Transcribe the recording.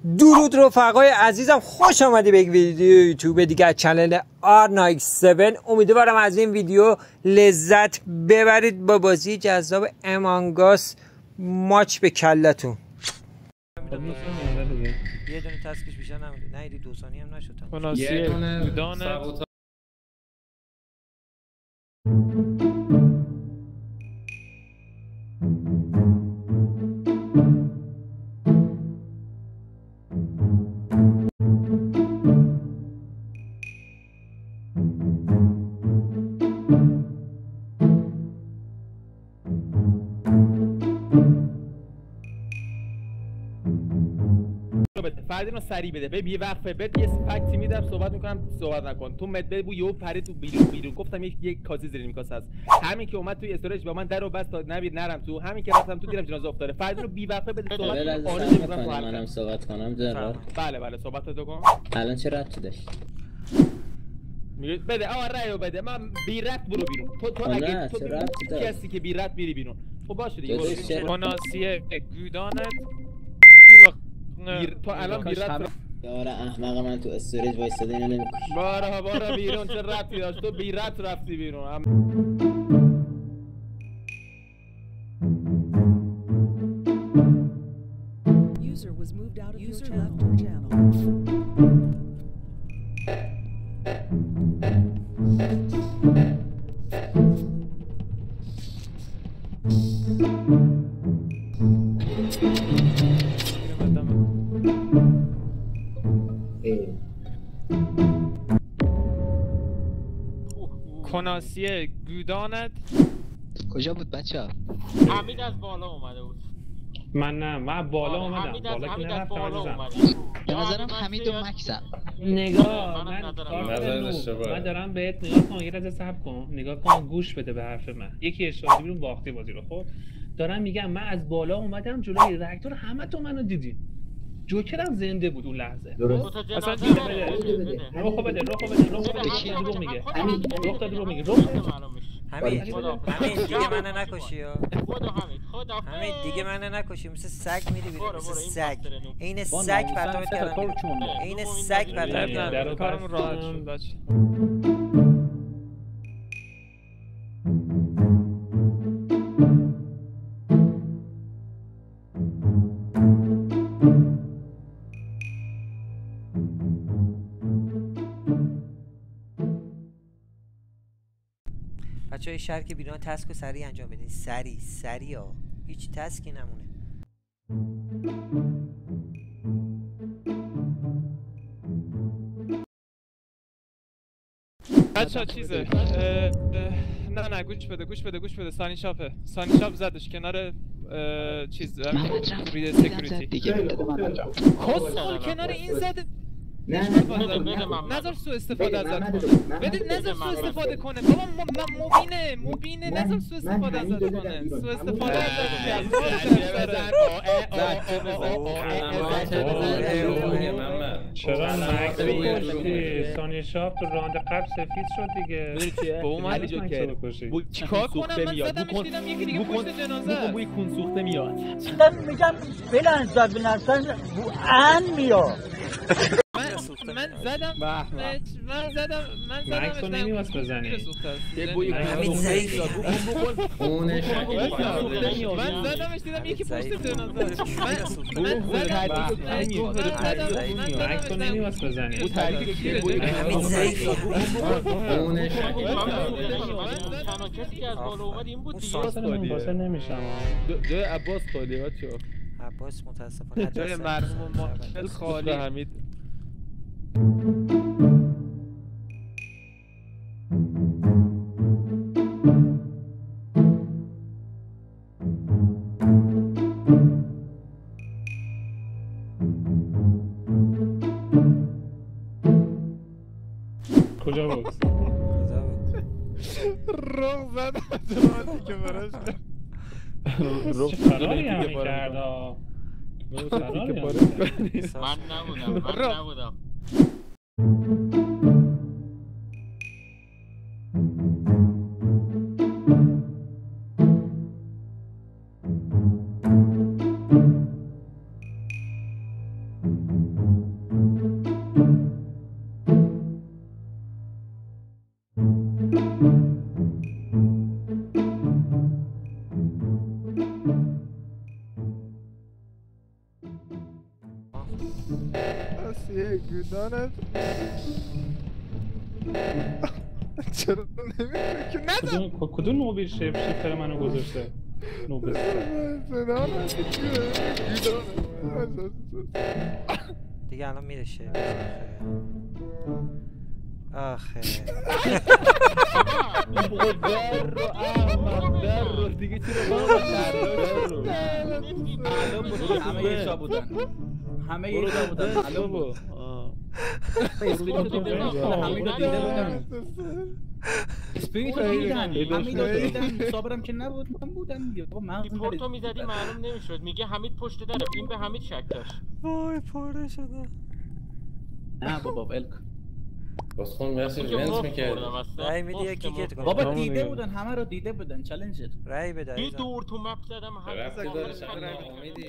درود رفقای عزیزم، خوش آمدی به یک ویدیو یوتیوب دیگه از چنل R97. امیدوارم از این ویدیو لذت ببرید با بازی جذاب امانگاس ماچ به کلتون. یه دونه تسکش بیشتر نمیده. نه ایدی 2 ثانیه هم نشد. یه دونه فردین رو سریع بده. ببین یه وقفه بده، یه فکتی میدم صحبت میکنم، صحبت نکن. تو مد بو یهو پرید تو بیرون گفتم یک کاسه زیر کاسه هست. همین که اومد توی استوریج با من درو بس تا نرم تو، همین که رفتم تو دیدم جنازه افتاده. فردین رو بی وقفه بده صحبت کنم. منم صحبت کنم جنرال. بله صحبت تو کن. الان چه ربطی داشت؟ بده آقا رأیو بده. من بی ربط برو بیرون. تو اگه تو کسی که بی ربط میری بیرون. خب باشه دیگه. مناسیه گودانت کی وقت تو الان بی ربط یاره احمق من تو استوریج وایساده اینو نمی‌کشی. بارا بیرون. چه ربطی داشت؟ تو بی ربط رفتی بیرون. User was moved out of your channel. کناسیه گودانت کجا بود بچه ها؟ حمید از بالا اومده بود. من بالا اومدم. حمید از بالا اومده. به نظرم حمید و مکسم. نگاه من دارم بهت نگاه کن، یه لحظه صبر کن، نگاه کن، گوش بده به حرف من. یکی اشاره بیرون باخته بازی رو. خب دارم میگم من از بالا اومدم جلوی رکتور، همه تو منو دیدین. جوکرم زنده بود اون لحظه. اصلا بده. روخو بده. دروغ میگه. همین دیگه منو نکشی ها. خدا همین دیگه منو نکشی. مثل سگ میری بیرون، مثل سگ. عین سگ پرتابت کردم. عین سگ پرتابت کردم. کارم راحت شد بچه. بچه های شهر که بیرون تسک و سریع انجام بدین. سریع ها، هیچ تسکی نمونه. بچه ها چیزه نه گوش بده. سانی شاپ زدش کنار چیز ریده سکیوریتی. کسخل کنار این زده. نظر سو استفاده ازت کنه. بده نظر سو استفاده کنه. بابا مبینه نظر سو استفاده ازت کنه. سو استفاده ازت چرا نکشی؟ سانی شاپ تو راند قبل سفید شد دیگه. با اون حالی جوکر چیکار کنم؟ من زدمش دیدم یکی دیگه پشت جنازه. بوی کون سوخته میاد. میگم بلند بنرسن ان میاد. من زدم مکس رو نمیواز بزنی. همین ضعیفی. من زدمش دیدم یکی پشت جنازه. مکس رو نمیواز بزنی. همین ضعیفی. تنها کسی که از بالا اومد این بود دیگه. واسه نمیشم. جای عباس خالی بچه ها. عباس متاسفانه جای مرحوم ما خالی. حمید کجا بود؟ روغ زد جماعتی که براش روغ فراری هم میکرد. من نبودم. آسیه گودانت چرا نمی‌کنی که ندم کدوم موبیل شیفتر منو گذاشته؟ دیگه الان میره شیف آخه در رو احمد در رو دیگه چرا همه یه جا بودن همه یه جا بودن معلوم بود اسپریتو دیده بودن اسپریتو دیدن صابرم که نبود من بودم ریپورتو میزدی معلوم نمیشد میگه حمید پشت دره این به حمید شک داشت وای پاره شده نه بابا ولکن بسخون مرسی ونت میکرد رای میدی یا کیکت کنم بابا دیده بودن همه رو دیده بودن چالنجر رای بده یه دور تو مپ زدم رفتی داره شهر امیدی